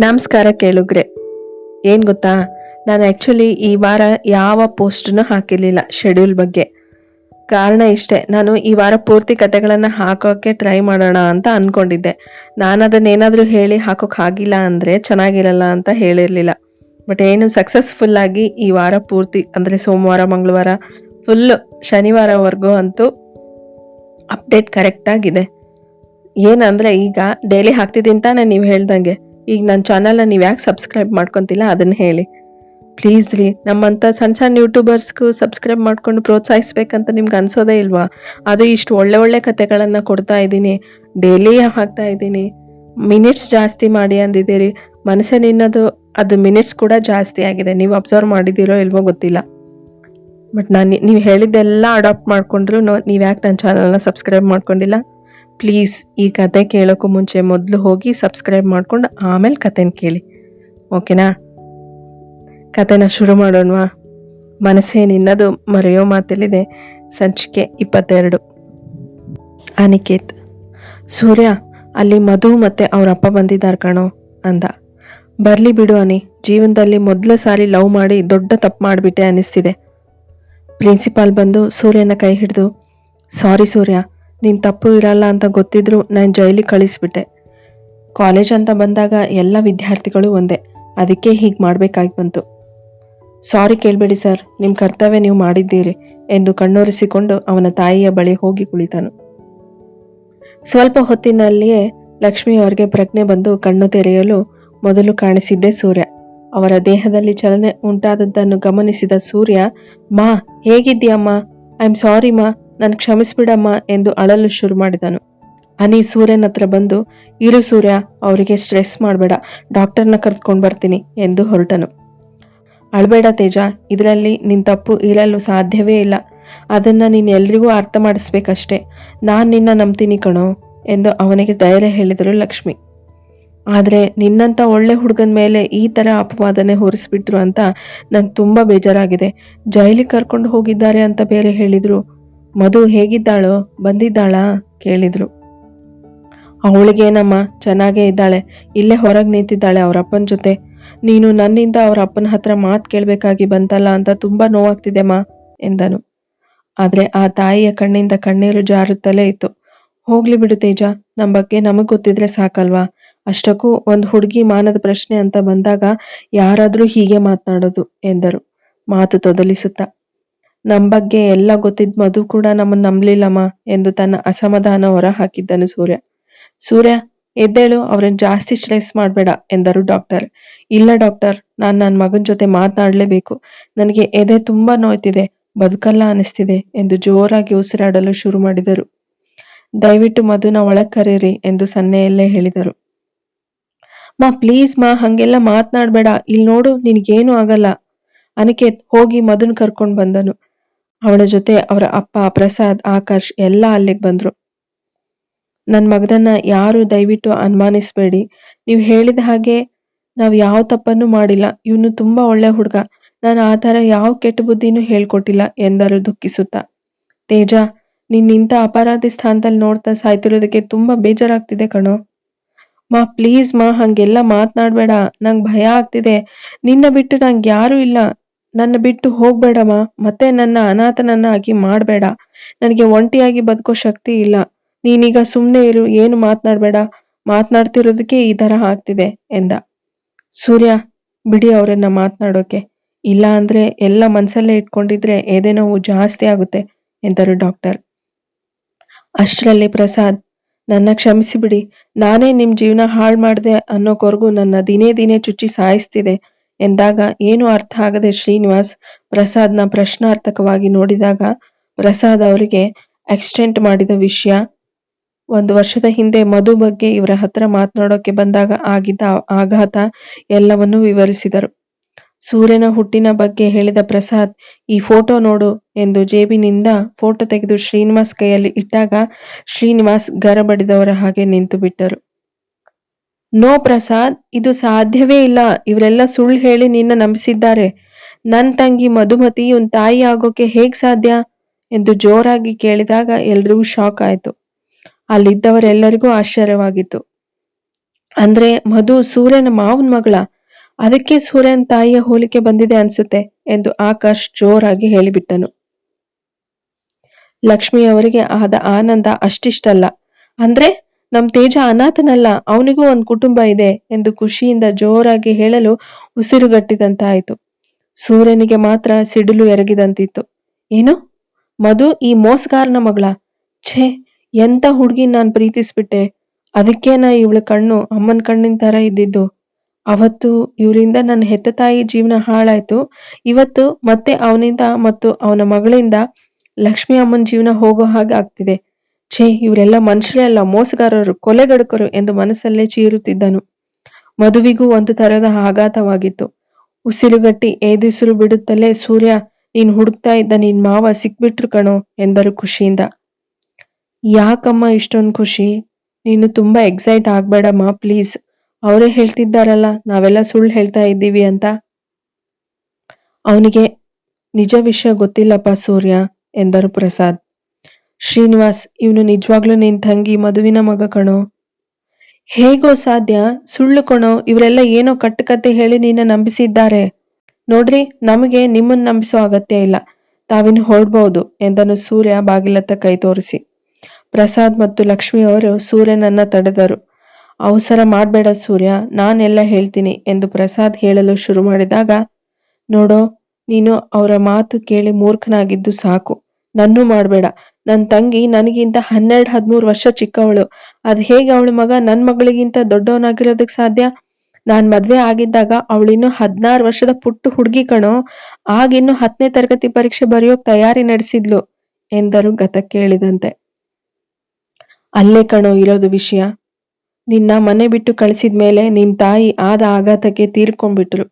ನಮಸ್ಕಾರ ಕೇಳುಗ್ರೆ. ಏನ್ ಗೊತ್ತಾ, ನಾನು ಆಕ್ಚುಲಿ ಈ ವಾರ ಯಾವ ಪೋಸ್ಟ್ನು ಹಾಕಿರ್ಲಿಲ್ಲ ಶೆಡ್ಯೂಲ್ ಬಗ್ಗೆ. ಕಾರಣ ಇಷ್ಟೇ, ನಾನು ಈ ವಾರ ಪೂರ್ತಿ ಕತೆಗಳನ್ನ ಹಾಕೋಕೆ ಟ್ರೈ ಮಾಡೋಣ ಅಂತ ಅನ್ಕೊಂಡಿದ್ದೆ. ನಾನು ಅದನ್ನೇನಾದ್ರೂ ಹೇಳಿ ಹಾಕೋಕ್ ಆಗಿಲ್ಲ ಅಂದ್ರೆ ಚೆನ್ನಾಗಿರಲ್ಲ ಅಂತ ಹೇಳಿರ್ಲಿಲ್ಲ. ಬಟ್ ಏನು ಸಕ್ಸಸ್ಫುಲ್ ಆಗಿ ಈ ವಾರ ಪೂರ್ತಿ ಅಂದ್ರೆ ಸೋಮವಾರ ಮಂಗಳವಾರ ಫುಲ್ ಶನಿವಾರವರೆಗೂ ಅಂತೂ ಅಪ್ಡೇಟ್ ಕರೆಕ್ಟ್ ಆಗಿದೆ. ಏನಂದ್ರೆ ಈಗ ಡೈಲಿ ಹಾಕ್ತಿದ್ದೀನಿ ತಾನೆ, ನೀವು ಹೇಳ್ದಂಗೆ. ಈಗ ನನ್ನ ಚಾನಲ್ನ ನೀವು ಯಾಕೆ ಸಬ್ಸ್ಕ್ರೈಬ್ ಮಾಡ್ಕೊಂತಿಲ್ಲ ಅದನ್ನ ಹೇಳಿ ಪ್ಲೀಸ್ ರೀ. ನಮ್ಮಂಥ ಸಣ್ಣ ಸಣ್ಣ ಯೂಟ್ಯೂಬರ್ಸ್ಗೂ ಸಬ್ಸ್ಕ್ರೈಬ್ ಮಾಡ್ಕೊಂಡು ಪ್ರೋತ್ಸಾಹಿಸ್ಬೇಕಂತ ನಿಮ್ಗೆ ಅನ್ಸೋದೇ ಇಲ್ವಾ? ಅದು ಇಷ್ಟು ಒಳ್ಳೆ ಒಳ್ಳೆ ಕತೆಗಳನ್ನು ಕೊಡ್ತಾ ಇದ್ದೀನಿ, ಡೈಲಿ ಹಾಕ್ತಾ ಇದ್ದೀನಿ. ಮಿನಿಟ್ಸ್ ಜಾಸ್ತಿ ಮಾಡಿ ಅಂದಿದ್ದೀರಿ. ಮನಸ್ಸೇ ನಿನ್ನದು ಅದು ಮಿನಿಟ್ಸ್ ಕೂಡ ಜಾಸ್ತಿ ಆಗಿದೆ. ನೀವು ಅಬ್ಸರ್ವ್ ಮಾಡಿದ್ದೀರೋ ಇಲ್ವೋ ಗೊತ್ತಿಲ್ಲ. ಬಟ್ ನೀವು ಹೇಳಿದ್ದೆಲ್ಲ ಅಡಾಪ್ಟ್ ಮಾಡ್ಕೊಂಡ್ರು ನೀವು ಯಾಕೆ ನನ್ನ ಚಾನಲ್ನ ಸಬ್ಸ್ಕ್ರೈಬ್ ಮಾಡ್ಕೊಂಡಿಲ್ಲ? ಪ್ಲೀಸ್ ಈ ಕತೆ ಕೇಳೋಕ್ಕೂ ಮುಂಚೆ ಮೊದಲು ಹೋಗಿ ಸಬ್ಸ್ಕ್ರೈಬ್ ಮಾಡ್ಕೊಂಡು ಆಮೇಲೆ ಕತೆನ ಕೇಳಿ, ಓಕೆನಾ? ಕತೆನ ಶುರು ಮಾಡೋಣವಾ? ಮನಸ್ಸೇ ನಿನ್ನದು ಮರೆಯೋ ಮಾತೆಲ್ಲಿದೆ, ಸಂಚಿಕೆ 22. ಅನಿಕೇತ್. ಸೂರ್ಯ, ಅಲ್ಲಿ ಮಧು ಮತ್ತೆ ಅವರಪ್ಪ ಬಂದಿದ್ದಾರೆ ಕಣೋ ಅಂದ. ಬರ್ಲಿ ಬಿಡು ಅನಿ, ಜೀವನದಲ್ಲಿ ಮೊದಲ ಸಾರಿ ಲವ್ ಮಾಡಿ ದೊಡ್ಡ ತಪ್ಪು ಮಾಡಿಬಿಟ್ಟೆ ಅನಿಸ್ತಿದೆ. ಪ್ರಿನ್ಸಿಪಾಲ್ ಬಂದು ಸೂರ್ಯನ ಕೈ ಹಿಡಿದು, ಸಾರಿ ಸೂರ್ಯ, ನಿನ್ ತಪ್ಪು ಇರಲ್ಲ ಅಂತ ಗೊತ್ತಿದ್ರು ನಾನು ಜೈಲಿಗೆ ಕಳಿಸ್ಬಿಟ್ಟೆ. ಕಾಲೇಜ್ ಅಂತ ಬಂದಾಗ ಎಲ್ಲ ವಿದ್ಯಾರ್ಥಿಗಳು ಒಂದೇ, ಅದಕ್ಕೆ ಹೀಗೆ ಮಾಡ್ಬೇಕಾಗಿ ಬಂತು. ಸಾರಿ ಕೇಳಬೇಡಿ ಸರ್, ನಿಮ್ಮ ಕರ್ತವ್ಯ ನೀವು ಮಾಡಿದ್ದೀರಿ ಎಂದು ಕಣ್ಣೊರೆಸಿಕೊಂಡು ಅವನ ತಾಯಿಯ ಬಳಿ ಹೋಗಿ ಕುಳಿತನು. ಸ್ವಲ್ಪ ಹೊತ್ತಿನಲ್ಲಿಯೇ ಲಕ್ಷ್ಮಿ ಅವರಿಗೆ ಪ್ರಜ್ಞೆ ಬಂದು ಕಣ್ಣು ತೆರೆಯಲು ಮೊದಲು ಕಾಣಿಸಿದ್ದೇ ಸೂರ್ಯ. ಅವರ ದೇಹದಲ್ಲಿ ಚಲನೆ ಉಂಟಾದದ್ದನ್ನು ಗಮನಿಸಿದ ಸೂರ್ಯ, ಮಾ ಹೇಗಿದ್ದೀಯಮ್ಮ? ಐ ಆಮ್ ಸಾರಿ ಮಾ, ನನ್ ಕ್ಷಮಿಸ್ಬಿಡಮ್ಮ ಎಂದು ಅಳಲು ಶುರು ಮಾಡಿದನು. ಅನಿ ಸೂರ್ಯನ ಹತ್ರ ಬಂದು, ಇರು ಸೂರ್ಯ, ಅವರಿಗೆ ಸ್ಟ್ರೆಸ್ ಮಾಡಬೇಡ, ಡಾಕ್ಟರ್ನ ಕರೆದುಕೊಂಡು ಬರ್ತೀನಿ ಎಂದು ಹೊರಟನು. ಅಳಬೇಡ ತೇಜ, ಇದರಲ್ಲಿ ನಿನ್ ತಪ್ಪು ಇರಲು ಸಾಧ್ಯವೇ ಇಲ್ಲ. ಅದನ್ನ ನೀನ್ ಎಲ್ರಿಗೂ ಅರ್ಥ ಮಾಡಿಸ್ಬೇಕಷ್ಟೇ. ನಾನ್ ನಿನ್ನ ನಂಬ್ತೀನಿ ಕಣೋ ಎಂದು ಅವನಿಗೆ ಧೈರ್ಯ ಹೇಳಿದರು ಲಕ್ಷ್ಮಿ. ಆದ್ರೆ ನಿನ್ನಂತ ಒಳ್ಳೆ ಹುಡುಗನ ಮೇಲೆ ಈ ತರ ಅಪವಾದನೆ ಹೊರಿಸ್ಬಿಟ್ರು ಅಂತ ನಂಗೆ ತುಂಬಾ ಬೇಜಾರಾಗಿದೆ. ಜೈಲಿಗೆ ಕರ್ಕೊಂಡು ಹೋಗಿದ್ದಾರೆ ಅಂತ ಬೇರೆ ಹೇಳಿದ್ರು. ಮಧು ಹೇಗಿದ್ದಾಳೋ, ಬಂದಿದ್ದಾಳಾ ಕೇಳಿದ್ರು. ಅವಳಿಗೇನಮ್ಮ, ಚೆನ್ನಾಗೇ ಇದ್ದಾಳೆ, ಇಲ್ಲೇ ಹೊರಗೆ ನಿಂತಿದ್ದಾಳೆ ಅವರಪ್ಪನ ಜೊತೆ. ನೀನು ನನ್ನಿಂದ ಅವ್ರ ಅಪ್ಪನ ಹತ್ರ ಮಾತು ಕೇಳಬೇಕಾಗಿ ಬಂತಲ್ಲ ಅಂತ ತುಂಬಾ ನೋವಾಗ್ತಿದೆಮ್ಮ ಎಂದನು. ಆದ್ರೆ ಆ ತಾಯಿಯ ಕಣ್ಣಿಂದ ಕಣ್ಣೀರು ಜಾರುತ್ತಲೇ ಇತ್ತು. ಹೋಗ್ಲಿ ಬಿಡು ತೇಜ, ನಮ್ಮ ಬಗ್ಗೆ ನಮಗ್ ಗೊತ್ತಿದ್ರೆ ಸಾಕಲ್ವಾ? ಅಷ್ಟಕ್ಕೂ ಒಂದು ಹುಡುಗಿ ಮಾನದ ಪ್ರಶ್ನೆ ಅಂತ ಬಂದಾಗ ಯಾರಾದ್ರೂ ಹೀಗೆ ಮಾತನಾಡೋದು ಎಂದರು ಮಾತು ತೊದಲಿಸುತ್ತಾ. ನಮ್ ಬಗ್ಗೆ ಎಲ್ಲ ಗೊತ್ತಿದ್ ಮಧು ಕೂಡ ನಮ್ಮನ್ನ ನಂಬ್ಲಿಲ್ಲಮ್ಮ ಎಂದು ತನ್ನ ಅಸಮಾಧಾನ ಹೊರ ಹಾಕಿದ್ದನು ಸೂರ್ಯ. ಸೂರ್ಯ, ಎದ್ದೇಳು, ಅವ್ರನ್ನ ಜಾಸ್ತಿ ಸ್ಟ್ರೆಸ್ ಮಾಡ್ಬೇಡ ಎಂದರು ಡಾಕ್ಟರ್. ಇಲ್ಲ ಡಾಕ್ಟರ್, ನಾನ್ ನನ್ನ ಮಗನ ಜೊತೆ ಮಾತನಾಡ್ಲೇಬೇಕು. ನನಗೆ ಎದೆ ತುಂಬಾ ನೋಯ್ತಿದೆ, ಬದುಕಲ್ಲ ಅನಿಸ್ತಿದೆ ಎಂದು ಜೋರಾಗಿ ಉಸಿರಾಡಲು ಶುರು ಮಾಡಿದರು. ದಯವಿಟ್ಟು ಮಧುನ ಒಳಗ್ ಕರೀರಿ ಎಂದು ಸನ್ನೆಯಲ್ಲೇ ಹೇಳಿದರು. ಮಾ ಪ್ಲೀಸ್ ಮಾ, ಹಂಗೆಲ್ಲ ಮಾತನಾಡ್ಬೇಡ, ಇಲ್ಲಿ ನೋಡು, ನಿನ್ಗೇನು ಆಗಲ್ಲ. ಅನಿಕೇತ್ ಹೋಗಿ ಮಧುನ್ ಕರ್ಕೊಂಡ್ ಬಂದನು. ಅವಳ ಜೊತೆ ಅವರ ಅಪ್ಪ, ಪ್ರಸಾದ್, ಆಕಾಶ್ ಎಲ್ಲ ಅಲ್ಲಿಗೆ ಬಂದ್ರು. ನನ್ ಮಗನನ್ನ ಯಾರು ದಯವಿಟ್ಟು ಅನುಮಾನಿಸ್ಬೇಡಿ. ನೀವು ಹೇಳಿದ ಹಾಗೆ ನಾವ್ ಯಾವ ತಪ್ಪನ್ನು ಮಾಡಿಲ್ಲ. ಇವನು ತುಂಬಾ ಒಳ್ಳೆ ಹುಡುಗ, ನಾನು ಆ ತರ ಯಾವ ಕೆಟ್ಟ ಬುದ್ಧಿನೂ ಹೇಳ್ಕೊಟ್ಟಿಲ್ಲ ಎಂದರು ದುಃಖಿಸುತ್ತಾ. ತೇಜ, ನಿಂತ ಅಪರಾಧಿ ಸ್ಥಾನದಲ್ಲಿ ನೋಡ್ತಾ ಸಾಯ್ತಿರೋದಕ್ಕೆ ತುಂಬಾ ಬೇಜಾರಾಗ್ತಿದೆ ಕಣೋ. ಮಾ ಪ್ಲೀಸ್ ಮಾ, ಹಂಗೆಲ್ಲ ಮಾತನಾಡ್ಬೇಡ, ನಂಗ್ ಭಯ ಆಗ್ತಿದೆ. ನಿನ್ನ ಬಿಟ್ಟು ನಂಗೆ ಯಾರು ಇಲ್ಲ. ನನ್ನ ಬಿಟ್ಟು ಹೋಗ್ಬೇಡಮ್ಮ, ಮತ್ತೆ ನನ್ನ ಅನಾಥನನ್ನಾಗಿ ಮಾಡ್ಬೇಡ. ನನಗೆ ಒಂಟಿಯಾಗಿ ಬದುಕೋ ಶಕ್ತಿ ಇಲ್ಲ. ನೀನೀಗ ಸುಮ್ನೆ ಇರು, ಏನು ಮಾತನಾಡ್ಬೇಡ. ಮಾತನಾಡ್ತಿರೋದಕ್ಕೆ ಈ ತರ ಆಗ್ತಿದೆ ಎಂದ. ಸೂರ್ಯ, ಬಿಡಿ ಅವರನ್ನ ಮಾತನಾಡೋಕೆ. ಇಲ್ಲ ಅಂದ್ರೆ ಎಲ್ಲ ಮನ್ಸಲ್ಲೇ ಇಟ್ಕೊಂಡಿದ್ರೆ ಎದೆ ನೋವು ಜಾಸ್ತಿ ಆಗುತ್ತೆ ಎಂದರು ಡಾಕ್ಟರ್. ಅಷ್ಟರಲ್ಲಿ ಪ್ರಸಾದ್, ನನ್ನ ಕ್ಷಮಿಸಿ ಬಿಡಿ, ನಾನೇ ನಿಮ್ ಜೀವನ ಹಾಳು ಮಾಡ್ದೆ ಅನ್ನೋಕೊರ್ಗೂ ನನ್ನ ದಿನೇ ಚುಚ್ಚಿ ಸಾಯಿಸ್ತಿದೆ ಎಂದಾಗ ಏನು ಅರ್ಥ ಆಗದೆ ಶ್ರೀನಿವಾಸ್ ಪ್ರಸಾದ್ನ ಪ್ರಶ್ನಾರ್ಥಕವಾಗಿ ನೋಡಿದಾಗ, ಪ್ರಸಾದ್ ಅವರಿಗೆ ಆಕ್ಸಿಡೆಂಟ್ ಮಾಡಿದ ವಿಷಯ, 1 ವರ್ಷದ ಹಿಂದೆ ಮಧು ಬಗ್ಗೆ ಇವರ ಹತ್ರ ಮಾತನಾಡೋಕೆ ಬಂದಾಗ ಆಗಿದ್ದ ಆಘಾತ ಎಲ್ಲವನ್ನೂ ವಿವರಿಸಿದರು. ಸೂರ್ಯನ ಹುಟ್ಟಿನ ಬಗ್ಗೆ ಹೇಳಿದ ಪ್ರಸಾದ್, ಈ ಫೋಟೋ ನೋಡು ಎಂದು ಜೇಬಿನಿಂದ ಫೋಟೋ ತೆಗೆದು ಶ್ರೀನಿವಾಸ್ ಕೈಯಲ್ಲಿ ಇಟ್ಟಾಗ ಶ್ರೀನಿವಾಸ್ ಗರಬಡಿದವರ ಹಾಗೆ ನಿಂತು ಬಿಟ್ಟರು. ನೋ ಪ್ರಸಾದ್, ಇದು ಸಾಧ್ಯವೇ ಇಲ್ಲ. ಇವರೆಲ್ಲ ಸುಳ್ಳು ಹೇಳಿ ನಿನ್ನ ನಂಬಿಸಿದ್ದಾರೆ. ನನ್ ತಂಗಿ ಮಧುಮತಿ ಇವನ್ ತಾಯಿ ಆಗೋಕೆ ಹೇಗ್ ಸಾಧ್ಯ ಎಂದು ಜೋರಾಗಿ ಕೇಳಿದಾಗ ಎಲ್ರಿಗೂ ಶಾಕ್ ಆಯ್ತು. ಅಲ್ಲಿದ್ದವರೆಲ್ಲರಿಗೂ ಆಶ್ಚರ್ಯವಾಗಿತ್ತು. ಅಂದ್ರೆ ಮಧು ಸೂರ್ಯನ ಮಾವನ್ ಮಗಳ, ಅದಕ್ಕೆ ಸೂರ್ಯನ ತಾಯಿಯ ಹೋಲಿಕೆ ಬಂದಿದೆ ಅನ್ಸುತ್ತೆ ಎಂದು ಆಕಾಶ್ ಜೋರಾಗಿ ಹೇಳಿಬಿಟ್ಟನು. ಲಕ್ಷ್ಮಿ ಅವರಿಗೆ ಆದ ಆನಂದ ಅಷ್ಟಿಷ್ಟಲ್ಲ. ಅಂದ್ರೆ ನಮ್ ತೇಜ ಅನಾಥನಲ್ಲ, ಅವನಿಗೂ ಒಂದು ಕುಟುಂಬ ಇದೆ ಎಂದು ಖುಷಿಯಿಂದ ಜೋರಾಗಿ ಹೇಳಲು ಉಸಿರುಗಟ್ಟಿದಂತಾಯಿತು. ಸೂರ್ಯನಿಗೆ ಮಾತ್ರ ಸಿಡಿಲು ಎರಗಿದಂತಿತ್ತು. ಏನು, ಮಧು ಈ ಮೋಸಗಾರನ ಮಗಳ? ಛೇ, ಎಂತ ಹುಡ್ಗಿ ನಾನ್ ಪ್ರೀತಿಸ್ಬಿಟ್ಟೆ. ಅದಕ್ಕೇನ ಇವಳ ಕಣ್ಣು ಅಮ್ಮನ ಕಣ್ಣಿನ ತರ ಇದ್ದಿದ್ದು. ಅವತ್ತು ಇವರಿಂದ ನನ್ನ ಹೆತ್ತ ತಾಯಿ ಜೀವನ ಹಾಳಾಯ್ತು. ಇವತ್ತು ಮತ್ತೆ ಅವನಿಂದ ಮತ್ತು ಅವನ ಮಗಳಿಂದ ಲಕ್ಷ್ಮಿ ಅಮ್ಮನ ಜೀವನ ಹೋಗೋ ಹಾಗೆ ಆಗ್ತಿದೆ. ಛೇ, ಇವರೆಲ್ಲ ಮನುಷ್ಯರೇ ಅಲ್ಲ, ಮೋಸಗಾರರು, ಕೊಲೆಗಡುಕರು ಎಂದು ಮನಸ್ಸಲ್ಲೇ ಚೀರುತ್ತಿದ್ದನು. ಮಧುವಿಗೂ ಒಂದು ತರದ ಆಘಾತವಾಗಿತ್ತು. ಉಸಿರುಗಟ್ಟಿ ಏದುಸಿರು ಬಿಡುತ್ತಲೇ, ಸೂರ್ಯ, ನೀನ್ ಹುಡುಕ್ತಾ ಇದ್ದ ನಿನ್ ಮಾವ ಸಿಕ್ಬಿಟ್ರು ಕಣೋ ಎಂದರು ಖುಷಿಯಿಂದ. ಯಾಕಮ್ಮ ಇಷ್ಟೊಂದು ಖುಷಿ? ನೀನು ತುಂಬಾ ಎಕ್ಸೈಟ್ ಆಗ್ಬೇಡಮ್ಮ ಪ್ಲೀಸ್. ಅವರೇ ಹೇಳ್ತಿದ್ದಾರಲ್ಲ ನಾವೆಲ್ಲ ಸುಳ್ಳು ಹೇಳ್ತಾ ಇದ್ದೀವಿ ಅಂತ. ಅವನಿಗೆ ನಿಜ ವಿಷಯ ಗೊತ್ತಿಲ್ಲಪ್ಪ ಸೂರ್ಯ ಎಂದರು ಪ್ರಸಾದ್. ಶ್ರೀನಿವಾಸ್, ಇವನು ನಿಜವಾಗ್ಲೂ ನಿನ್ ತಂಗಿ ಮಧುವಿನ ಮಗ ಕಣೋ. ಹೇಗೋ ಸಾಧ್ಯ? ಸುಳ್ಳು ಕಣೋ, ಇವರೆಲ್ಲ ಏನೋ ಕಟ್ಟುಕತೆ ಹೇಳಿ ನಿನ್ನ ನಂಬಿಸಿದ್ದಾರೆ. ನೋಡ್ರಿ, ನಮಗೆ ನಿಮ್ಮನ್ನ ನಂಬಿಸೋ ಅಗತ್ಯ ಇಲ್ಲ, ತಾವಿನ್ನು ಹೊರಡ್ಬಹುದು ಎಂದನು ಸೂರ್ಯ ಬಾಗಿಲತ್ತ ಕೈ ತೋರಿಸಿ. ಪ್ರಸಾದ್ ಮತ್ತು ಲಕ್ಷ್ಮಿ ಅವರು ಸೂರ್ಯನನ್ನ ತಡೆದರು. ಅವಸರ ಮಾಡ್ಬೇಡ ಸೂರ್ಯ, ನಾನೆಲ್ಲ ಹೇಳ್ತೀನಿ ಎಂದು ಪ್ರಸಾದ್ ಹೇಳಲು ಶುರು ಮಾಡಿದಾಗ, ನೋಡೋ, ನೀನು ಅವರ ಮಾತು ಕೇಳಿ ಮೂರ್ಖನಾಗಿದ್ದು ಸಾಕು. ನನ್ನೂ ಮಾಡ್ಬೇಡ. ನನ್ನ ತಂಗಿ ನನಗಿಂತ 12-13 ವರ್ಷ ಚಿಕ್ಕವಳು. ಅದ್ ಹೇಗೆ ಅವಳ ಮಗ ನನ್ನ ಮಗಳಿಗಿಂತ ದೊಡ್ಡವನಾಗಿರೋದಕ್ ಸಾಧ್ಯ? ನಾನ್ ಮದ್ವೆ ಆಗಿದ್ದಾಗ ಅವಳಿನ್ನೂ 16 ವರ್ಷದ ಪುಟ್ಟು ಹುಡುಗಿ ಕಣೋ. ಆಗಿನ್ನು 10ನೇ ತರಗತಿ ಪರೀಕ್ಷೆ ಬರೆಯೋಕ್ ತಯಾರಿ ನಡೆಸಿದ್ಲು ಎಂದರು ಗತ ಕೇಳಿದಂತೆ. ಅಲ್ಲೇ ಕಣೋ ಇರೋದು ವಿಷಯ. ನಿನ್ನ ಮನೆ ಬಿಟ್ಟು ಕಳಿಸಿದ್ಮೇಲೆ ನಿನ್ ತಾಯಿ ಆದ ಆಘಾತಕ್ಕೆ ತೀರ್ಕೊಂಡ್ಬಿಟ್ರು.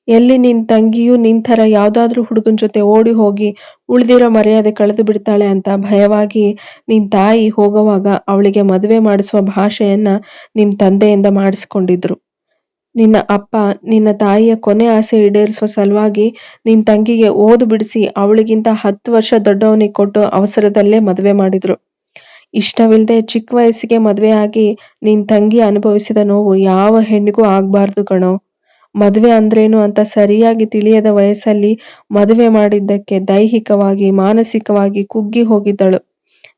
ಎಲ್ಲಿ ನಿನ್ ತಂಗಿಯೂ ನಿನ್ ಥರ ಯಾವ್ದಾದ್ರೂ ಹುಡುಗನ ಜೊತೆ ಓಡಿ ಹೋಗಿ ಉಳಿದಿರೋ ಮರ್ಯಾದೆ ಕಳೆದು ಬಿಡ್ತಾಳೆ ಅಂತ ಭಯವಾಗಿ ನಿನ್ ತಾಯಿ ಹೋಗುವಾಗ ಅವಳಿಗೆ ಮದುವೆ ಮಾಡಿಸುವ ಭಾಷೆಯನ್ನ ನಿಮ್ ತಂದೆಯಿಂದ ಮಾಡಿಸ್ಕೊಂಡಿದ್ರು. ನಿನ್ನ ಅಪ್ಪ ನಿನ್ನ ತಾಯಿಯ ಕೊನೆ ಆಸೆ ಈಡೇರಿಸುವ ಸಲುವಾಗಿ ನಿನ್ ತಂಗಿಗೆ ಓದು ಬಿಡಿಸಿ ಅವಳಿಗಿಂತ 10 ವರ್ಷ ದೊಡ್ಡವನಿಗೆ ಕೊಟ್ಟು ಅವಸರದಲ್ಲೇ ಮದುವೆ ಮಾಡಿದ್ರು. ಇಷ್ಟವಿಲ್ಲದೆ ಚಿಕ್ಕ ವಯಸ್ಸಿಗೆ ಮದುವೆ ಆಗಿ ನಿನ್ ತಂಗಿ ಅನುಭವಿಸಿದ ನೋವು ಯಾವ ಹೆಣ್ಣಿಗೂ ಆಗ್ಬಾರ್ದು ಕಣೋ. ಮದುವೆ ಅಂದ್ರೇನು ಅಂತ ಸರಿಯಾಗಿ ತಿಳಿಯದ ವಯಸ್ಸಲ್ಲಿ ಮದುವೆ ಮಾಡಿದ್ದಕ್ಕೆ ದೈಹಿಕವಾಗಿ ಮಾನಸಿಕವಾಗಿ ಕುಗ್ಗಿ ಹೋಗಿದ್ದಳು.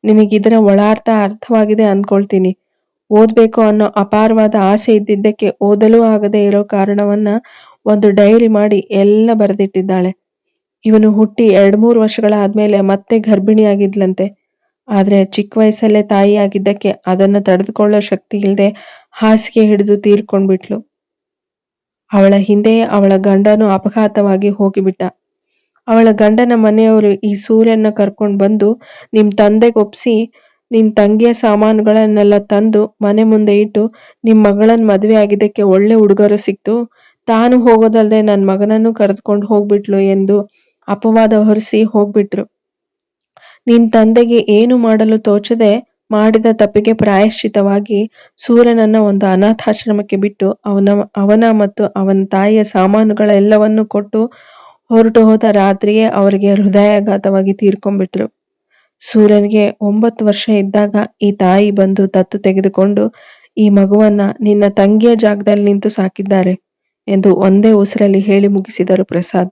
ನಿನಗಿದರ ಒಳಾರ್ಥ ಅರ್ಥವಾಗಿದೆ ಅನ್ಕೊಳ್ತೀನಿ. ಓದ್ಬೇಕು ಅನ್ನೋ ಅಪಾರವಾದ ಆಸೆ ಇದ್ದಿದ್ದಕ್ಕೆ ಓದಲೂ ಆಗದೆ ಇರೋ ಕಾರಣವನ್ನ ಒಂದು ಡೈರಿ ಮಾಡಿ ಎಲ್ಲ ಬರೆದಿಟ್ಟಿದ್ದಾಳೆ. ಇವನು ಹುಟ್ಟಿ 2-3 ವರ್ಷಗಳಾದ್ಮೇಲೆ ಮತ್ತೆ ಗರ್ಭಿಣಿಯಾಗಿದ್ಲಂತೆ. ಆದ್ರೆ ಚಿಕ್ಕ ವಯಸ್ಸಲ್ಲೇ ತಾಯಿಯಾಗಿದ್ದಕ್ಕೆ ಅದನ್ನ ತಡೆದುಕೊಳ್ಳೋ ಶಕ್ತಿ ಇಲ್ಲದೆ ಹಾಸಿಗೆ ಹಿಡಿದು ತೀರ್ಕೊಂಡ್ಬಿಟ್ಲು. ಅವಳ ಹಿಂದೆಯೇ ಅವಳ ಗಂಡನು ಅಪಘಾತವಾಗಿ ಹೋಗಿಬಿಟ್ಟ. ಅವಳ ಗಂಡನ ಮನೆಯವರು ಈ ಸೂರ್ಯನ ಕರ್ಕೊಂಡು ಬಂದು ನಿಮ್ ತಂದೆಗೆ ಒಪ್ಸಿ ನಿನ್ ತಂಗಿಯ ಸಾಮಾನುಗಳನ್ನೆಲ್ಲ ತಂದು ಮನೆ ಮುಂದೆ ಇಟ್ಟು ನಿಮ್ ಮಗಳನ್ ಮದುವೆ ಆಗಿದ್ದಕ್ಕೆ ಒಳ್ಳೆ ಉಡುಗೊರೆ ಸಿಕ್ತು, ತಾನು ಹೋಗೋದಲ್ದೆ ನನ್ನ ಮಗನನ್ನು ಕರೆದುಕೊಂಡು ಹೋಗ್ಬಿಟ್ಲು ಎಂದು ಅಪವಾದ ಹೊರಿಸಿ ಹೋಗ್ಬಿಟ್ರು. ನಿನ್ ತಂದೆಗೆ ಏನು ಮಾಡಲು ತೋಚದೆ ಮಾಡಿದ ತಪ್ಪಿಗೆ ಪ್ರಾಯಶ್ಚಿತವಾಗಿ ಸೂರ್ಯನನ್ನ ಒಂದು ಅನಾಥಾಶ್ರಮಕ್ಕೆ ಬಿಟ್ಟು ಅವನ ಮತ್ತು ಅವನ ತಾಯಿಯ ಸಾಮಾನುಗಳೆಲ್ಲವನ್ನು ಕೊಟ್ಟು ಹೊರಟು ಹೋದ ರಾತ್ರಿಯೇ ಅವರಿಗೆ ಹೃದಯಾಘಾತವಾಗಿ ತೀರ್ಕೊಂಡ್ಬಿಟ್ರು. ಸೂರ್ಯನಿಗೆ 9 ವರ್ಷ ಇದ್ದಾಗ ಈ ತಾಯಿ ಬಂದು ದತ್ತು ತೆಗೆದುಕೊಂಡು ಈ ಮಗುವನ್ನ ನಿನ್ನ ತಂಗಿಯ ಜಾಗದಲ್ಲಿ ನಿಂತು ಸಾಕಿದ್ದಾರೆ ಎಂದು ಒಂದೇ ಉಸಿರಲ್ಲಿ ಹೇಳಿ ಮುಗಿಸಿದರು ಪ್ರಸಾದ್.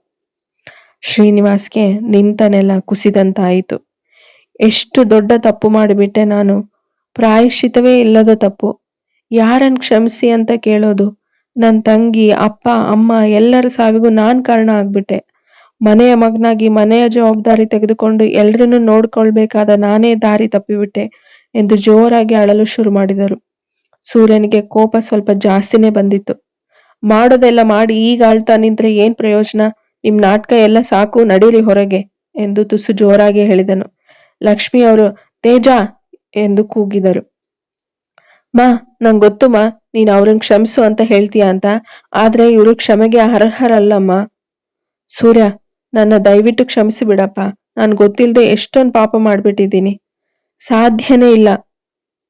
ಶ್ರೀನಿವಾಸ್ಗೆ ನಿಂತನೆಲ್ಲ ಕುಸಿದಂತಾಯಿತು. ಎಷ್ಟು ದೊಡ್ಡ ತಪ್ಪು ಮಾಡಿಬಿಟ್ಟೆ ನಾನು. ಪ್ರಾಯಶ್ಚಿತವೇ ಇಲ್ಲದ ತಪ್ಪು. ಯಾರನ್ನು ಕ್ಷಮಿಸಿ ಅಂತ ಕೇಳೋದು? ನನ್ನ ತಂಗಿ, ಅಪ್ಪ, ಅಮ್ಮ ಎಲ್ಲರ ಸಾವಿಗೂ ನಾನ್ ಕಾರಣ ಆಗ್ಬಿಟ್ಟೆ. ಮನೆಯ ಮಗನಾಗಿ ಮನೆಯ ಜವಾಬ್ದಾರಿ ತೆಗೆದುಕೊಂಡು ಎಲ್ರನ್ನೂ ನೋಡ್ಕೊಳ್ಬೇಕಾದ ನಾನೇ ದಾರಿ ತಪ್ಪಿಬಿಟ್ಟೆ ಎಂದು ಜೋರಾಗಿ ಅಳಲು ಶುರು ಮಾಡಿದರು. ಸೂರ್ಯನಿಗೆ ಕೋಪ ಸ್ವಲ್ಪ ಜಾಸ್ತಿನೇ ಬಂದಿತ್ತು. ಮಾಡೋದೆಲ್ಲ ಮಾಡಿ ಈಗ ಅಳ್ತಾ ನಿಂತ್ರೆ ಏನ್ ಪ್ರಯೋಜನ? ನಿಮ್ ನಾಟಕ ಎಲ್ಲ ಸಾಕು, ನಡೀರಿ ಹೊರಗೆ ಎಂದು ತುಸು ಜೋರಾಗಿ ಹೇಳಿದನು. ಲಕ್ಷ್ಮಿ ಅವರು ತೇಜ ಎಂದು ಕೂಗಿದರು. ಮಾ, ನಂಗೆ ಗೊತ್ತು ಮಾ, ನೀನ್ ಅವ್ರನ್ನ ಕ್ಷಮಿಸು ಅಂತ ಹೇಳ್ತೀಯ ಅಂತ, ಆದ್ರೆ ಇವರು ಕ್ಷಮೆಗೆ ಅರ್ಹರಲ್ಲಮ್ಮ. ಸೂರ್ಯ, ನನ್ನ ದಯವಿಟ್ಟು ಕ್ಷಮಿಸಿ ಬಿಡಪ್ಪ. ನಾನ್ ಗೊತ್ತಿಲ್ಲದೆ ಎಷ್ಟೊಂದು ಪಾಪ ಮಾಡ್ಬಿಟ್ಟಿದ್ದೀನಿ. ಸಾಧ್ಯನೇ ಇಲ್ಲ.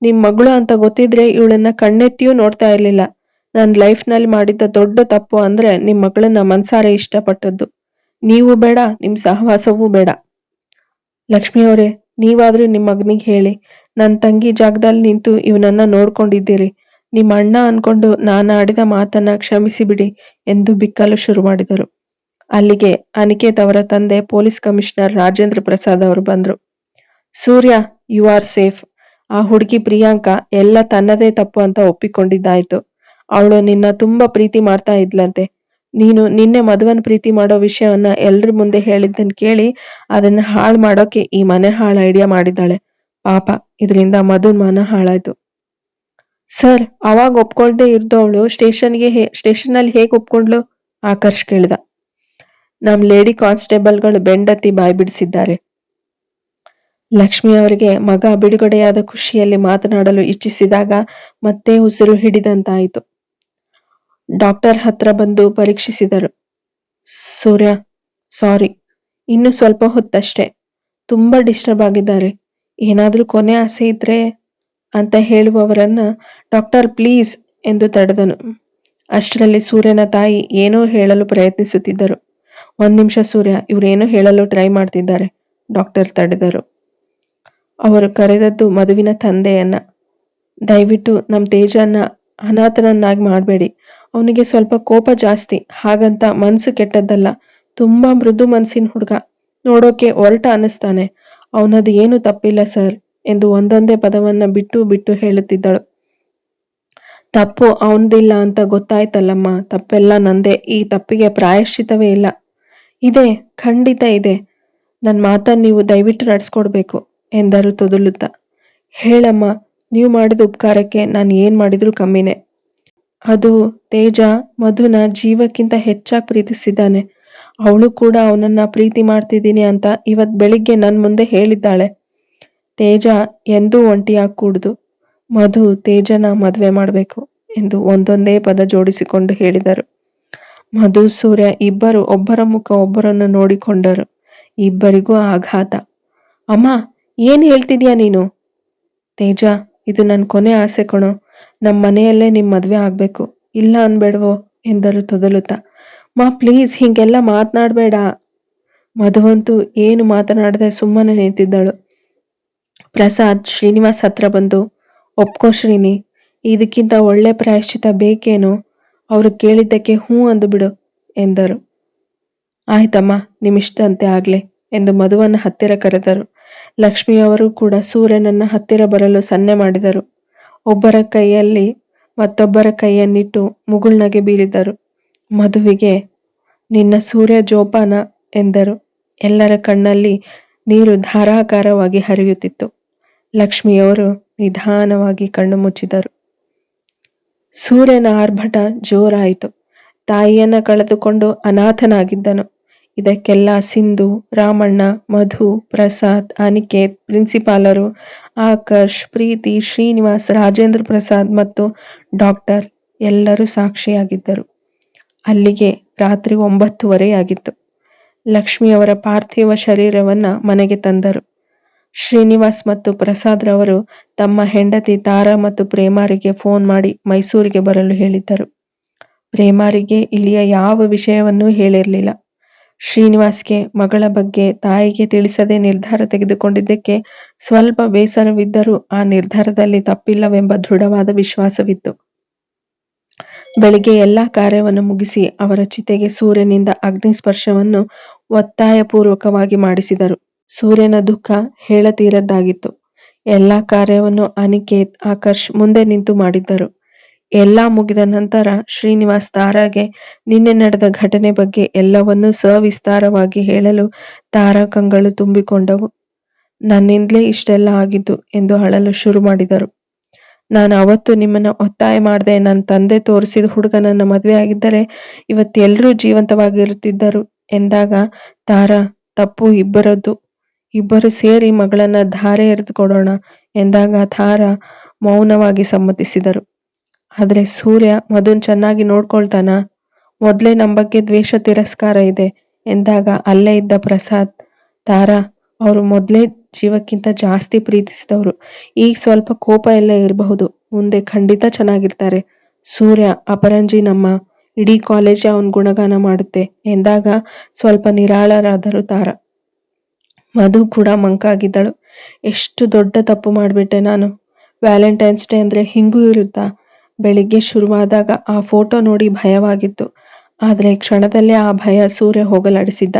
ನಿಮ್ ಮಗಳು ಅಂತ ಗೊತ್ತಿದ್ರೆ ಇವಳನ್ನ ಕಣ್ಣೆತ್ತಿಯೂ ನೋಡ್ತಾ ಇರ್ಲಿಲ್ಲ. ನನ್ನ ಲೈಫ್ನಲ್ಲಿ ಮಾಡಿದ್ದ ದೊಡ್ಡ ತಪ್ಪು ಅಂದ್ರೆ ನಿಮ್ ಮಗಳನ್ನ ಮನ್ಸಾರೆ ಇಷ್ಟಪಟ್ಟದ್ದು. ನೀವು ಬೇಡ, ನಿಮ್ ಸಹವಾಸವೂ ಬೇಡ. ಲಕ್ಷ್ಮಿಯವರೇ, ನೀವಾದ್ರೂ ನಿಮ್ ಮಗನಿಗೆ ಹೇಳಿ, ನನ್ನ ತಂಗಿ ಜಾಗದಲ್ಲಿ ನಿಂತು ಇವನನ್ನ ನೋಡ್ಕೊಂಡಿದ್ದೀರಿ. ನಿಮ್ಮ ಅಣ್ಣ ಅನ್ಕೊಂಡು ನಾನು ಆಡಿದ ಮಾತನ್ನ ಕ್ಷಮಿಸಿ ಬಿಡಿ ಎಂದು ಬಿಕ್ಕಲು ಶುರು ಮಾಡಿದರು. ಅಲ್ಲಿಗೆ ಅನಿಕೇತ್ ಅವರ ತಂದೆ ಪೊಲೀಸ್ ಕಮಿಷನರ್ ರಾಜೇಂದ್ರ ಪ್ರಸಾದ್ ಅವರು ಬಂದ್ರು. ಸೂರ್ಯ, ಯು ಆರ್ ಸೇಫ್. ಆ ಹುಡುಗಿ ಪ್ರಿಯಾಂಕಾ ಎಲ್ಲ ತನ್ನದೇ ತಪ್ಪು ಅಂತ ಒಪ್ಪಿಕೊಂಡಿದ್ದಾಯ್ತು. ಅವಳು ನಿನ್ನ ತುಂಬಾ ಪ್ರೀತಿ ಮಾಡ್ತಾ ಇದ್ಲಂತೆ. ನೀನು ನಿನ್ನೆ ಮಧುವನ್ ಪ್ರೀತಿ ಮಾಡೋ ವಿಷಯವನ್ನ ಎಲ್ರ ಮುಂದೆ ಹೇಳಿದ್ದನ್ ಕೇಳಿ ಅದನ್ನ ಹಾಳು ಮಾಡೋಕೆ ಈ ಮನೆ ಹಾಳು ಐಡಿಯಾ ಮಾಡಿದ್ದಾಳೆ. ಪಾಪ, ಇದರಿಂದ ಮಧುನ್ ಮನ ಹಾಳಾಯ್ತು. ಸರ್, ಅವಾಗ ಒಪ್ಕೊಳ್ದೆ ಇರ್ದವಳು ಸ್ಟೇಷನ್ ಅಲ್ಲಿ ಹೇಗೆ ಒಪ್ಕೊಂಡ್ಲು? ಆಕರ್ಷ್ ಕೇಳಿದ. ನಮ್ ಲೇಡಿ ಕಾನ್ಸ್ಟೇಬಲ್ಗಳು ಬೆಂಡತ್ತಿ ಬಾಯ್ ಬಿಡಿಸಿದ್ದಾರೆ. ಲಕ್ಷ್ಮಿ ಅವರಿಗೆ ಮಗ ಬಿಡುಗಡೆಯಾದ ಖುಷಿಯಲ್ಲಿ ಮಾತನಾಡಲು ಇಚ್ಛಿಸಿದಾಗ ಮತ್ತೆ ಉಸಿರು ಹಿಡಿದಂತಾಯಿತು. ಡಾಕ್ಟರ್ ಹತ್ರ ಬಂದು ಪರೀಕ್ಷಿಸಿದರು. ಸೂರ್ಯ, ಸಾರಿ, ಇನ್ನು ಸ್ವಲ್ಪ ಹೊತ್ತಷ್ಟೇ. ತುಂಬಾ ಡಿಸ್ಟರ್ಬ್ ಆಗಿದ್ದಾರೆ. ಏನಾದ್ರೂ ಕೊನೆ ಆಸೆ ಇದ್ರೆ ಅಂತ ಹೇಳುವವರನ್ನ ಡಾಕ್ಟರ್ ಪ್ಲೀಸ್ ಎಂದು ತಡೆದನು. ಅಷ್ಟರಲ್ಲಿ ಸೂರ್ಯನ ತಾಯಿ ಏನೋ ಹೇಳಲು ಪ್ರಯತ್ನಿಸುತ್ತಿದ್ದರು. ಒಂದ್ ನಿಮಿಷ ಸೂರ್ಯ, ಇವ್ರೇನೋ ಹೇಳಲು ಟ್ರೈ ಮಾಡ್ತಿದ್ದಾರೆ. ಡಾಕ್ಟರ್ ತಡೆದರು. ಅವರು ಕರೆದದ್ದು ಮಧುವಿನ ತಂದೆಯನ್ನ. ದಯವಿಟ್ಟು ನಮ್ ತೇಜನ್ನ ಅನಾಥನನ್ನಾಗಿ ಮಾಡಬೇಡಿ. ಅವನಿಗೆ ಸ್ವಲ್ಪ ಕೋಪ ಜಾಸ್ತಿ, ಹಾಗಂತ ಮನ್ಸು ಕೆಟ್ಟದ್ದಲ್ಲ. ತುಂಬಾ ಮೃದು ಮನ್ಸಿನ ಹುಡುಗ. ನೋಡೋಕೆ ಒರಟ ಅನ್ನಿಸ್ತಾನೆ. ಅವನದು ಏನು ತಪ್ಪಿಲ್ಲ ಸರ್ ಎಂದು ಒಂದೊಂದೇ ಪದವನ್ನ ಬಿಟ್ಟು ಬಿಟ್ಟು ಹೇಳುತ್ತಿದ್ದಳು. ತಪ್ಪು ಅವನದಿಲ್ಲ ಅಂತ ಗೊತ್ತಾಯ್ತಲ್ಲಮ್ಮ, ತಪ್ಪೆಲ್ಲ ನಂದೇ. ಈ ತಪ್ಪಿಗೆ ಪ್ರಾಯಶ್ಚಿತವೇ ಇಲ್ಲ. ಇದೆ, ಖಂಡಿತ ಇದೆ. ನನ್ ಮಾತನ್ನ ನೀವು ದಯವಿಟ್ಟು ನಡ್ಸ್ಕೊಡ್ಬೇಕು ಎಂದರು ತೊದಲುತ್ತಾ. ಹೇಳಮ್ಮ, ನೀವು ಮಾಡಿದ ಉಪಕಾರಕ್ಕೆ ನಾನು ಏನ್ ಮಾಡಿದ್ರು ಕಮ್ಮಿನೇ. ಅದು ತೇಜ ಮಧುನ ಜೀವಕ್ಕಿಂತ ಹೆಚ್ಚಾಗಿ ಪ್ರೀತಿಸಿದ್ದಾನೆ. ಅವಳು ಕೂಡ ಅವನನ್ನ ಪ್ರೀತಿ ಮಾಡ್ತಿದ್ದೀನಿ ಅಂತ ಇವತ್ ಬೆಳಿಗ್ಗೆ ನನ್ ಮುಂದೆ ಹೇಳಿದ್ದಾಳೆ. ತೇಜ ಎಂದೂ ಒಂಟಿಯಾಗಿ ಕೂಡುದು. ಮಧು ತೇಜನ ಮದ್ವೆ ಮಾಡ್ಬೇಕು ಎಂದು ಒಂದೊಂದೇ ಪದ ಜೋಡಿಸಿಕೊಂಡು ಹೇಳಿದರು. ಮಧು, ಸೂರ್ಯ ಇಬ್ಬರು ಒಬ್ಬರ ಮುಖ ಒಬ್ಬರನ್ನು ನೋಡಿಕೊಂಡರು. ಇಬ್ಬರಿಗೂ ಆಘಾತ. ಅಮ್ಮ, ಏನ್ ಹೇಳ್ತಿದ್ಯಾ ನೀನು? ತೇಜ, ಇದು ನನ್ ಕೊನೆ ಆಸೆ ಕಣೋ. ನಮ್ ಮನೆಯಲ್ಲೇ ನಿಮ್ ಮದ್ವೆ ಆಗ್ಬೇಕು. ಇಲ್ಲ ಅನ್ಬೇಡವೋ ಎಂದರು ತೊದಲುತ್ತಾ. ಮಾ ಪ್ಲೀಸ್, ಹಿಂಗೆಲ್ಲ ಮಾತನಾಡ್ಬೇಡ. ಮಧುವಂತೂ ಏನು ಮಾತನಾಡದೆ ಸುಮ್ಮನೆ ನಿಂತಿದ್ದಳು. ಪ್ರಸಾದ್ ಶ್ರೀನಿವಾಸ್ ಹತ್ರ ಬಂದು, ಒಪ್ಕೋ ಶ್ರೀನಿ, ಇದಕ್ಕಿಂತ ಒಳ್ಳೆ ಪ್ರಾಯಶ್ಚಿತ ಬೇಕೇನೋ? ಅವರು ಕೇಳಿದ್ದಕ್ಕೆ ಹ್ಞೂ ಅಂದು ಬಿಡು ಎಂದರು. ಆಯ್ತಮ್ಮ, ನಿಮ್ಮಿಷ್ಟಂತೆ ಆಗ್ಲಿ ಎಂದು ಮಧುವನ್ನ ಹತ್ತಿರ ಕರೆದರು. ಲಕ್ಷ್ಮಿಯವರು ಕೂಡ ಸೂರ್ಯನನ್ನ ಹತ್ತಿರ ಬರಲು ಸನ್ನೆ ಮಾಡಿದರು. ಒಬ್ಬರ ಕೈಯಲ್ಲಿ ಮತ್ತೊಬ್ಬರ ಕೈಯನ್ನಿಟ್ಟು ಮುಗುಳ್ನಗೆ ಬೀರಿದರು. ಮಧುವಿಗೆ, ನಿನ್ನ ಸೂರ್ಯ ಜೋಪಾನ ಎಂದರು. ಎಲ್ಲರ ಕಣ್ಣಲ್ಲಿ ನೀರು ಧಾರಾಕಾರವಾಗಿ ಹರಿಯುತ್ತಿತ್ತು. ಲಕ್ಷ್ಮಿಯವರು ನಿಧಾನವಾಗಿ ಕಣ್ಣು ಮುಚ್ಚಿದರು. ಸೂರ್ಯನ ಆರ್ಭಟ ಜೋರಾಯಿತು. ತಾಯಿಯನ್ನ ಕಳೆದುಕೊಂಡು ಅನಾಥನಾಗಿದ್ದನು. ಇದಕ್ಕೆಲ್ಲ ಸಿಂಧು, ರಾಮಣ್ಣ, ಮಧು, ಪ್ರಸಾದ್, ಅನಿಕೇತ್, ಪ್ರಿನ್ಸಿಪಾಲರು, ಆಕರ್ಷ್, ಪ್ರೀತಿ, ಶ್ರೀನಿವಾಸ್, ರಾಜೇಂದ್ರ ಪ್ರಸಾದ್ ಮತ್ತು ಡಾಕ್ಟರ್ ಎಲ್ಲರೂ ಸಾಕ್ಷಿಯಾಗಿದ್ದರು. ಅಲ್ಲಿಗೆ ರಾತ್ರಿ 9:30 ಆಗಿತ್ತು. ಲಕ್ಷ್ಮಿಯವರ ಪಾರ್ಥಿವ ಶರೀರವನ್ನ ಮನೆಗೆ ತಂದರು. ಶ್ರೀನಿವಾಸ್ ಮತ್ತು ಪ್ರಸಾದ್ ರವರು ತಮ್ಮ ಹೆಂಡತಿ ತಾರಾ ಮತ್ತು ಪ್ರೇಮಾರಿಗೆ ಫೋನ್ ಮಾಡಿ ಮೈಸೂರಿಗೆ ಬರಲು ಹೇಳಿದ್ದರು. ಪ್ರೇಮಾರಿಗೆ ಇಲ್ಲಿಯ ಯಾವ ವಿಷಯವನ್ನೂ ಹೇಳಿರಲಿಲ್ಲ. ಶ್ರೀನಿವಾಸ್ಗೆ ಮಗಳ ಬಗ್ಗೆ ತಾಯಿಗೆ ತಿಳಿಸದೆ ನಿರ್ಧಾರ ತೆಗೆದುಕೊಂಡಿದ್ದಕ್ಕೆ ಸ್ವಲ್ಪ ಬೇಸರವಿದ್ದರೂ ಆ ನಿರ್ಧಾರದಲ್ಲಿ ತಪ್ಪಿಲ್ಲವೆಂಬ ದೃಢವಾದ ವಿಶ್ವಾಸವಿತ್ತು. ಬೆಳಿಗ್ಗೆ ಎಲ್ಲಾ ಕಾರ್ಯವನ್ನು ಮುಗಿಸಿ ಅವರ ಚಿತೆಗೆ ಸೂರ್ಯನಿಂದ ಅಗ್ನಿಸ್ಪರ್ಶವನ್ನು ಒತ್ತಾಯಪೂರ್ವಕವಾಗಿ ಮಾಡಿಸಿದರು. ಸೂರ್ಯನ ದುಃಖ ಹೇಳತೀರದ್ದಾಗಿತ್ತು. ಎಲ್ಲಾ ಕಾರ್ಯವನ್ನು ಅನಿಕೇತ್, ಆಕರ್ಷ್ ಮುಂದೆ ನಿಂತು ಮಾಡಿದ್ದರು. ಎಲ್ಲಾ ಮುಗಿದ ನಂತರ ಶ್ರೀನಿವಾಸ್ ತಾರಾಗೆ ನಿನ್ನೆ ನಡೆದ ಘಟನೆ ಬಗ್ಗೆ ಎಲ್ಲವನ್ನೂ ಸವಿಸ್ತಾರವಾಗಿ ಹೇಳಲು ತಾರಾ ಕಂಗಳು ತುಂಬಿಕೊಂಡವು. ನನ್ನಿಂದಲೇ ಇಷ್ಟೆಲ್ಲ ಆಗಿದ್ದು ಎಂದು ಅಳಲು ಶುರು ಮಾಡಿದರು. ನಾನು ಅವತ್ತು ನಿಮ್ಮನ್ನ ಒತ್ತಾಯ ಮಾಡದೆ ನನ್ನ ತಂದೆ ತೋರಿಸಿದ ಹುಡುಗನನ್ನ ಮದುವೆ ಆಗಿದ್ದರೆ ಇವತ್ತೆಲ್ಲರೂ ಜೀವಂತವಾಗಿರುತ್ತಿದ್ದರು ಎಂದಾಗ, ತಾರಾ, ತಪ್ಪು ಇಬ್ಬರದ್ದು. ಇಬ್ಬರು ಸೇರಿ ಮಗಳನ್ನ ಧಾರೆ ಎರೆದುಕೊಡೋಣ ಎಂದಾಗ ತಾರಾ ಮೌನವಾಗಿ ಸಮ್ಮತಿಸಿದರು. ಆದ್ರೆ ಸೂರ್ಯ ಮಧುನ್ ಚೆನ್ನಾಗಿ ನೋಡ್ಕೊಳ್ತಾನ? ಮೊದ್ಲೇ ನಮ್ಮ ಬಗ್ಗೆ ದ್ವೇಷ ತಿರಸ್ಕಾರ ಇದೆ ಎಂದಾಗ ಅಲ್ಲೇ ಇದ್ದ ಪ್ರಸಾದ್, ತಾರಾ, ಅವರು ಮೊದ್ಲೇ ಜೀವಕ್ಕಿಂತ ಜಾಸ್ತಿ ಪ್ರೀತಿಸಿದವರು. ಈಗ ಸ್ವಲ್ಪ ಕೋಪ ಎಲ್ಲ ಇರಬಹುದು, ಮುಂದೆ ಖಂಡಿತ ಚೆನ್ನಾಗಿರ್ತಾರೆ. ಸೂರ್ಯ ಅಪರಂಜಿ ನಮ್ಮ ಇಡೀ ಕಾಲೇಜ್ ಅವನ್ ಗುಣಗಾನ ಮಾಡುತ್ತೆ ಎಂದಾಗ ಸ್ವಲ್ಪ ನಿರಾಳರಾದರು ತಾರಾ. ಮಧು ಕೂಡ ಮಂಕಾಗಿದ್ದಳು. ಎಷ್ಟು ದೊಡ್ಡ ತಪ್ಪು ಮಾಡ್ಬಿಟ್ಟೆ ನಾನು. ವ್ಯಾಲೆಂಟೈನ್ಸ್ ಡೇ ಅಂದ್ರೆ ಹಿಂಗೂ ಇರುತ್ತಾ? ಬೆಳಿಗ್ಗೆ ಶುರುವಾದಾಗ ಆ ಫೋಟೋ ನೋಡಿ ಭಯವಾಗಿತ್ತು. ಆದ್ರೆ ಕ್ಷಣದಲ್ಲೇ ಆ ಭಯ ಸೂರ್ಯ ಹೋಗಲಾಡಿಸಿದ್ದ.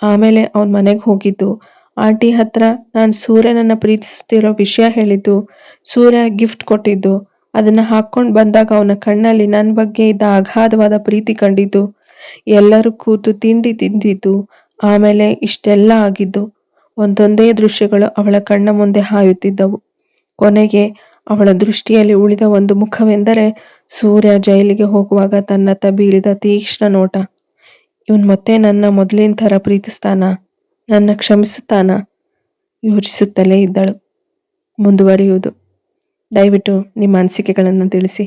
ಆಮೇಲೆ ಅವನ್ ಮನೆಗೆ ಹೋಗಿದ್ದು, ಆಂಟಿ ಹತ್ರ ನಾನ್ ಸೂರ್ಯನನ್ನ ಪ್ರೀತಿಸುತ್ತಿರೋ ವಿಷಯ ಹೇಳಿದ್ದು, ಸೂರ್ಯ ಗಿಫ್ಟ್ ಕೊಟ್ಟಿದ್ದು, ಅದನ್ನ ಹಾಕೊಂಡ್ ಬಂದಾಗ ಅವನ ಕಣ್ಣಲ್ಲಿ ನನ್ ಬಗ್ಗೆ ಇದ್ದ ಅಗಾಧವಾದ ಪ್ರೀತಿ ಕಂಡಿದ್ದು, ಎಲ್ಲರೂ ಕೂತು ತಿಂಡಿ ತಿಂದಿದ್ದು, ಆಮೇಲೆ ಇಷ್ಟೆಲ್ಲ ಆಗಿದ್ದು. ಒಂದೊಂದೇ ದೃಶ್ಯಗಳು ಅವಳ ಕಣ್ಣ ಮುಂದೆ ಹಾಯುತ್ತಿದ್ದವು. ಕೊನೆಗೆ ಅವಳ ದೃಷ್ಟಿಯಲ್ಲಿ ಉಳಿದ ಒಂದು ಮುಖವೆಂದರೆ ಸೂರ್ಯ ಜೈಲಿಗೆ ಹೋಗುವಾಗ ತನ್ನತ್ತ ಬೀರಿದ ತೀಕ್ಷ್ಣ ನೋಟ. ಇವನ್ ಮತ್ತೆ ನನ್ನ ಮೊದಲಿನ ಥರ ಪ್ರೀತಿಸ್ತಾನ, ನನ್ನ ಕ್ಷಮಿಸುತ್ತಾನ, ಯೋಚಿಸುತ್ತಲೇ ಇದ್ದಳು. ಮುಂದುವರಿಯುವುದು. ದಯವಿಟ್ಟು ನಿಮ್ಮ ಅನಿಸಿಕೆಗಳನ್ನು ತಿಳಿಸಿ.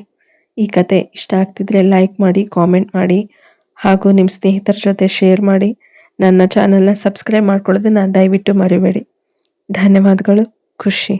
ಈ ಕತೆ ಇಷ್ಟ ಆಗ್ತಿದ್ರೆ ಲೈಕ್ ಮಾಡಿ, ಕಾಮೆಂಟ್ ಮಾಡಿ, ಹಾಗೂ ನಿಮ್ಮ ಸ್ನೇಹಿತರ ಜೊತೆ ಶೇರ್ ಮಾಡಿ. ನನ್ನ ಚಾನಲ್ನ ಸಬ್ಸ್ಕ್ರೈಬ್ ಮಾಡ್ಕೊಳ್ಳೋದನ್ನ ದಯವಿಟ್ಟು ಮರಿಬೇಡಿ. ಧನ್ಯವಾದಗಳು. ಖುಷಿ.